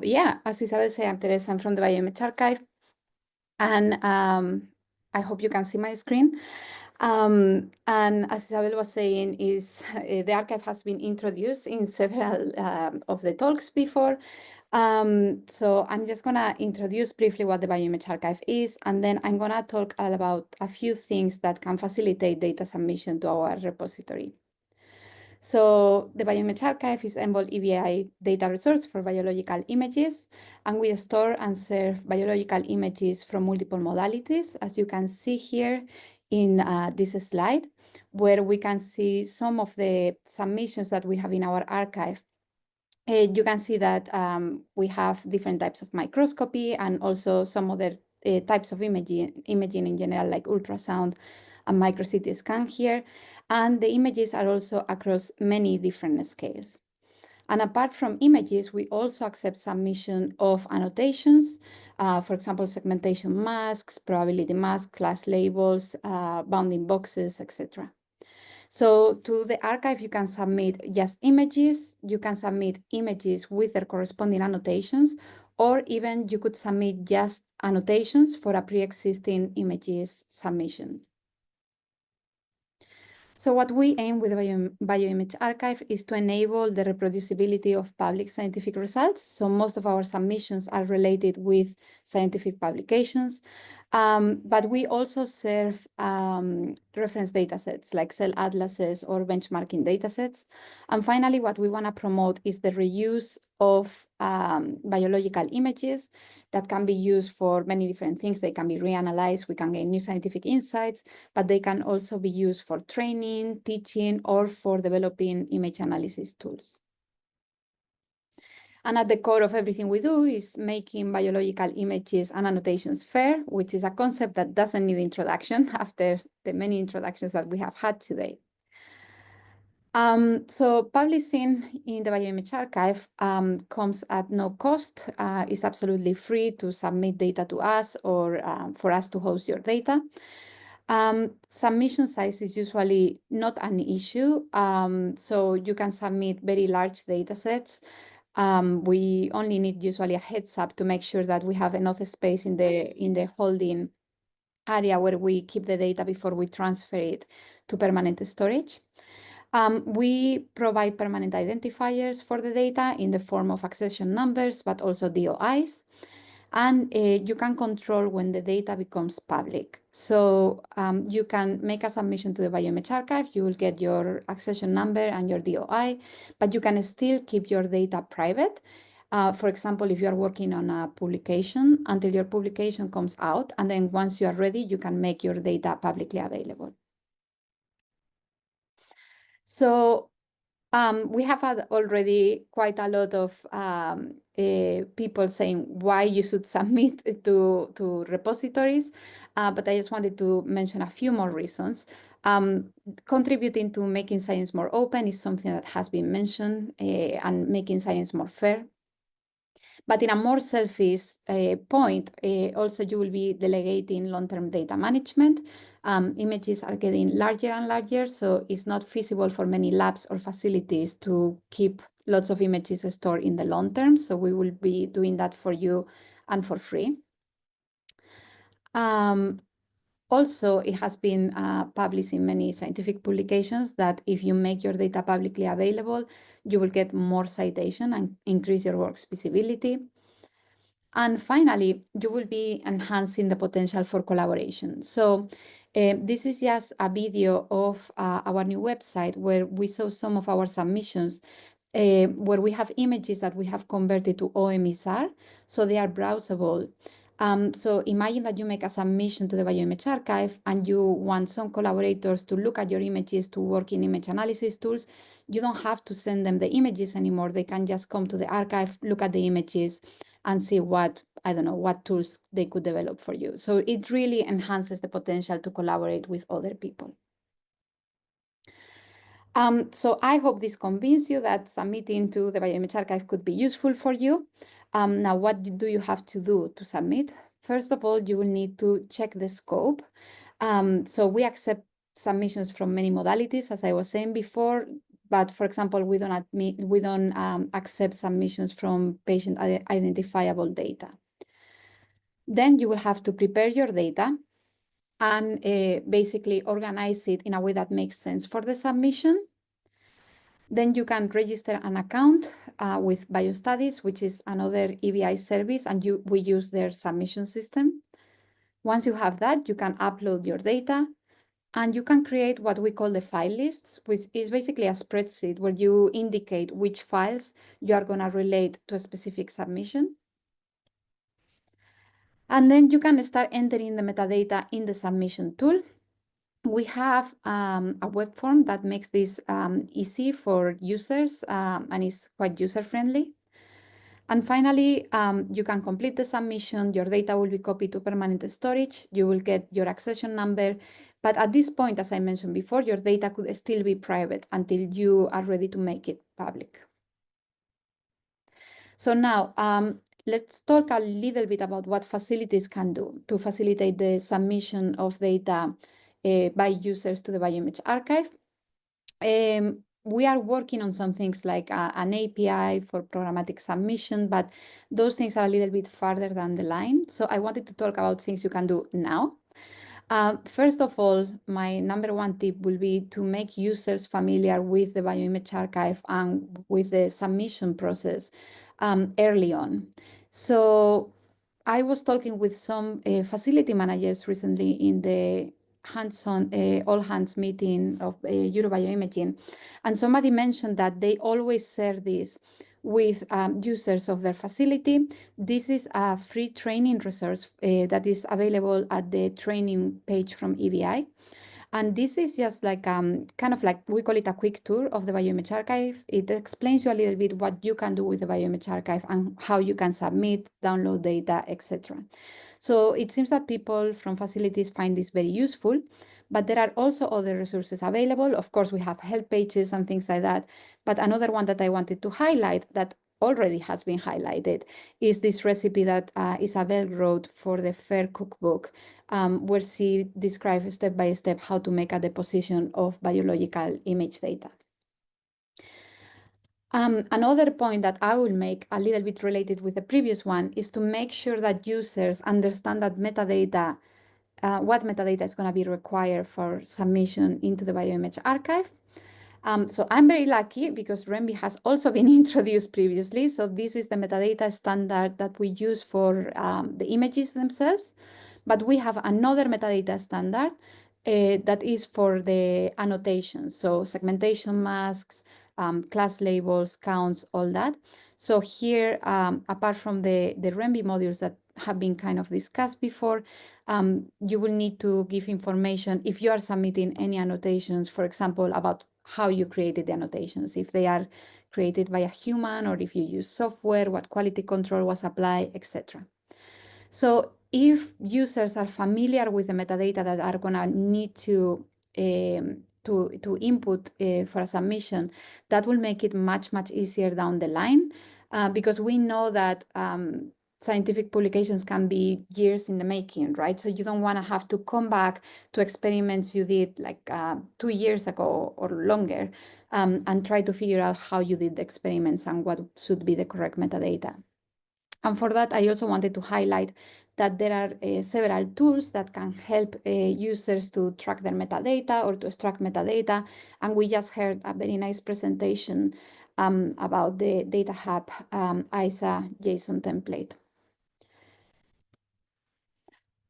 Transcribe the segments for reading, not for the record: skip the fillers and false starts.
yeah, as Isabel said, I'm Teresa. I'm from the BioImage Archive, and I hope you can see my screen. And as Isabel was saying, the archive has been introduced in several of the talks before. So I'm just gonna introduce briefly what the BioImage Archive is, and then I'm gonna talk about a few things that can facilitate data submission to our repository. So the BioImage Archive is EMBL-EBI data resource for biological images, and we store and serve biological images from multiple modalities, as you can see here in this slide, where we can see some of the submissions that we have in our archive. You can see that we have different types of microscopy and also some other types of imaging in general, like ultrasound and micro CT scan here. And the images are also across many different scales. And apart from images, we also accept submission of annotations, for example, segmentation masks, probability masks, class labels, bounding boxes, etc. So to the archive, you can submit just images, you can submit images with their corresponding annotations, or even you could submit just annotations for a pre-existing images submission. So what we aim with the BioImage Archive is to enable the reproducibility of public scientific results. So most of our submissions are related with scientific publications, but we also serve reference datasets like cell atlases or benchmarking datasets. And finally, what we want to promote is the reuse of biological images that can be used for many different things. They can be reanalyzed, we can gain new scientific insights, but they can also be used for training, teaching, or for developing image analysis tools. And at the core of everything we do is making biological images and annotations fair, which is a concept that doesn't need introduction after the many introductions that we have had today. So publishing in the BioImage Archive comes at no cost. It's absolutely free to submit data to us or for us to host your data. Submission size is usually not an issue. So you can submit very large data sets. We only need usually a heads up to make sure that we have enough space in the holding area where we keep the data before we transfer it to permanent storage. We provide permanent identifiers for the data in the form of accession numbers, but also DOIs. And you can control when the data becomes public. So you can make a submission to the BioImage Archive, you will get your accession number and your DOI, but you can still keep your data private. For example, if you are working on a publication until your publication comes out, and then once you are ready, you can make your data publicly available. So we have had already quite a lot of people saying why you should submit to repositories, but I just wanted to mention a few more reasons. Contributing to making science more open is something that has been mentioned, and making science more fair. But in a more selfish point, also you will be delegating long-term data management. Images are getting larger and larger, so it's not feasible for many labs or facilities to keep lots of images stored in the long term. So we will be doing that for you and for free. Also, it has been published in many scientific publications that if you make your data publicly available, you will get more citation and increase your work's visibility. And finally, you will be enhancing the potential for collaboration. So this is just a video of our new website where we saw some of our submissions where we have images that we have converted to OMSR, so they are browsable. So imagine that you make a submission to the BioImage Archive and you want some collaborators to look at your images to work in image analysis tools. You don't have to send them the images anymore. They can just come to the archive, look at the images, and see what tools they could develop for you. So it really enhances the potential to collaborate with other people. So I hope this convinced you that submitting to the BioImage Archive could be useful for you. Now, what do you have to do to submit? First of all, you will need to check the scope. So we accept submissions from many modalities, as I was saying before, but for example, we don't accept submissions from patient identifiable data. Then you will have to prepare your data and basically organize it in a way that makes sense for the submission. Then you can register an account with BioStudies, which is another EBI service, and we use their submission system. Once you have that, you can upload your data, and you can create what we call the file lists, which is basically a spreadsheet where you indicate which files you are going to relate to a specific submission. And then you can start entering the metadata in the submission tool. We have a web form that makes this easy for users and is quite user-friendly. And finally, you can complete the submission. Your data will be copied to permanent storage. You will get your accession number. But at this point, as I mentioned before, your data could still be private until you are ready to make it public. So now, let's talk a little bit about what facilities can do to facilitate the submission of data by users to the BioImage Archive. We are working on some things like an API for programmatic submission, but those things are a little bit farther down the line. So I wanted to talk about things you can do now. First of all, my number one tip will be to make users familiar with the BioImage Archive and with the submission process early on. So I was talking with some facility managers recently in the hands-on all-hands meeting of Euro-BioImaging, and somebody mentioned that they always share this with users of their facility. This is a free training resource that is available at the training page from EBI. And this is just like kind of like, we call it a quick tour of the BioImage Archive. It explains you a little bit what you can do with the BioImage Archive and how you can submit, download data, etc. So it seems that people from facilities find this very useful, but there are also other resources available. Of course, we have help pages and things like that. But another one that I wanted to highlight that already has been highlighted is this recipe that Isabel wrote for the FAIR cookbook, where she describes step by step how to make a deposition of biological image data. Another point that I will make a little bit related with the previous one is to make sure that users understand that metadata, what metadata is going to be required for submission into the BioImage Archive. So I'm very lucky because REMBI has also been introduced previously. So this is the metadata standard that we use for the images themselves. But we have another metadata standard that is for the annotations. So segmentation masks, class labels, counts, all that. So here, apart from the REMBI modules that have been kind of discussed before, you will need to give information if you are submitting any annotations, for example, about how you created the annotations, if they are created by a human or if you use software, what quality control was applied, etc. So if users are familiar with the metadata that are going to need to input for a submission, that will make it much easier down the line, because we know that scientific publications can be years in the making, right? So you don't want to have to come back to experiments you did like 2 years ago or longer, and try to figure out how you did the experiments and what should be the correct metadata. And for that, I also wanted to highlight that there are several tools that can help users to track their metadata or to extract metadata. And we just heard a very nice presentation about the Data Hub ISA JSON template.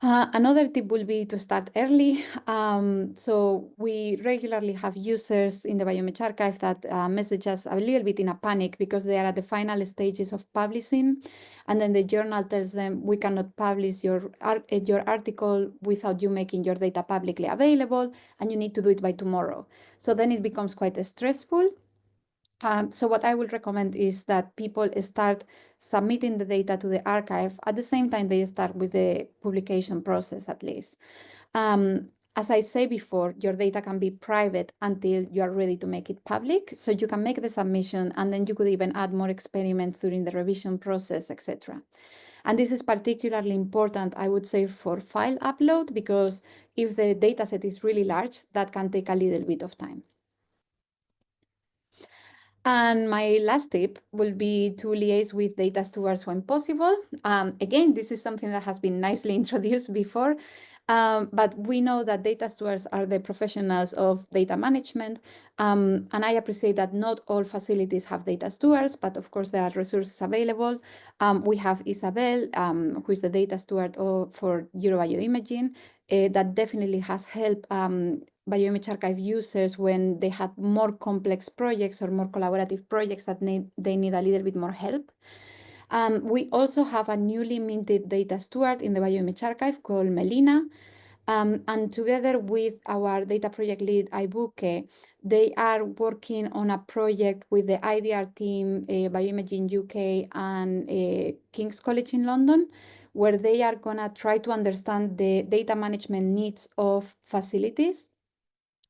Another tip will be to start early. So we regularly have users in the BioImage Archive that message us a little bit in a panic because they are at the final stages of publishing. And then the journal tells them, we cannot publish your article without you making your data publicly available, and you need to do it by tomorrow. So then it becomes quite stressful. So what I would recommend is that people start submitting the data to the archive at the same time they start with the publication process, at least. As I say before, your data can be private until you are ready to make it public. So you can make the submission, and then you could even add more experiments during the revision process, etc. And this is particularly important, I would say, for file upload, because if the data set is really large, that can take a little bit of time. And my last tip will be to liaise with data stewards when possible. Again, this is something that has been nicely introduced before, but we know that data stewards are the professionals of data management. And I appreciate that not all facilities have data stewards, but of course there are resources available. We have Isabel, who is the data steward for Euro-BioImaging, that definitely has helped BioImage Archive users when they had more complex projects or more collaborative projects that they need a little bit more help. We also have a newly minted data steward in the BioImage Archive called Melina. And together with our data project lead, Ibuke, they are working on a project with the IDR team, BioImaging UK and King's College in London, where they are gonna try to understand the data management needs of facilities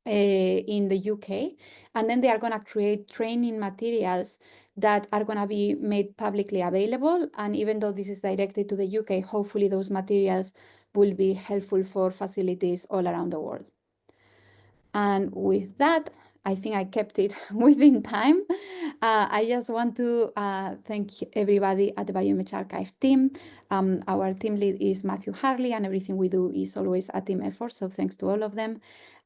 in the UK, and then they are going to create training materials that are going to be made publicly available. And even though this is directed to the UK, hopefully those materials will be helpful for facilities all around the world. And with that, I think I kept it within time. I just want to thank everybody at the BioImage Archive team. Our team lead is Matthew Harley, and everything we do is always a team effort. So thanks to all of them.